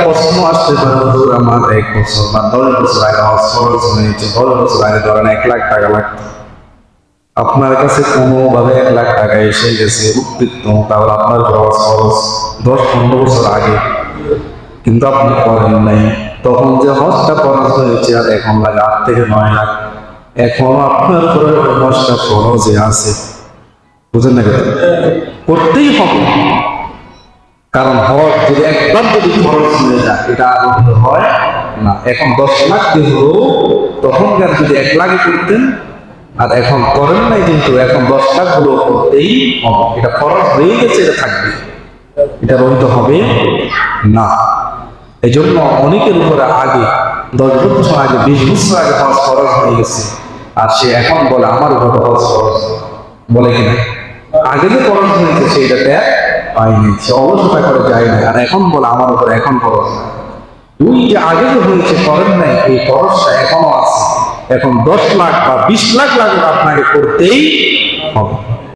প্রশ্ন আসতে পারে, হুজুর আমার 1 বছর বা 10 বছর আগে হজ ফরজ হয়েছে, 10 বছর আগে ধরেন 1 লাখ টাকা লাগতো, আপনার কাছে কোনোভাবে 1 লাখ টাকা এসে গেছে উদ্বৃত্ত, তাহলে আপনার হজ ফরজ 10-15 বছর আগে, কিন্তু আপনি করেন নাই, তখন যে হজটা ফরজ হয়েছে আর এখন লাগে 8 থেকে 9 লাখ, এখন আপনার উপরে হজটা ফরজে আছে, বুঝেন না? কেন করতেই হবে, কারণ হজ যদি একবার যদি খরচ হয়ে যায় এটা আর হয় না। এখন 10 লাখ দিয়ে তখনকার যদি 1 লাখে করতেন, আর এখন করেন নাই, কিন্তু এখন 10 লাখ গুলো করতেই হবে, এটা খরচ হয়ে গেছে, এটা থাকবে, এটা রহিত হবে না। এই জন্য অনেকের উপরে আগে 10 বছর আগে 20 বছর আগে হজ খরচ হয়ে গেছে, আর সে এখন বলে আমার উপরে হজ খরচ, বলে কিনা আগে যে খরচ হয়েছে সেইটাতে পাইনি, সে অলসতা করে যায় না, আর এখন বলে আমার উপরে এখন খরচ। তুই যে আগে যে হয়েছে করেন নাই, এই খরচটা এখনো আছে, এখন 10 লাখ বা 20 লাখ লাগে আপনাকে করতেই হবে।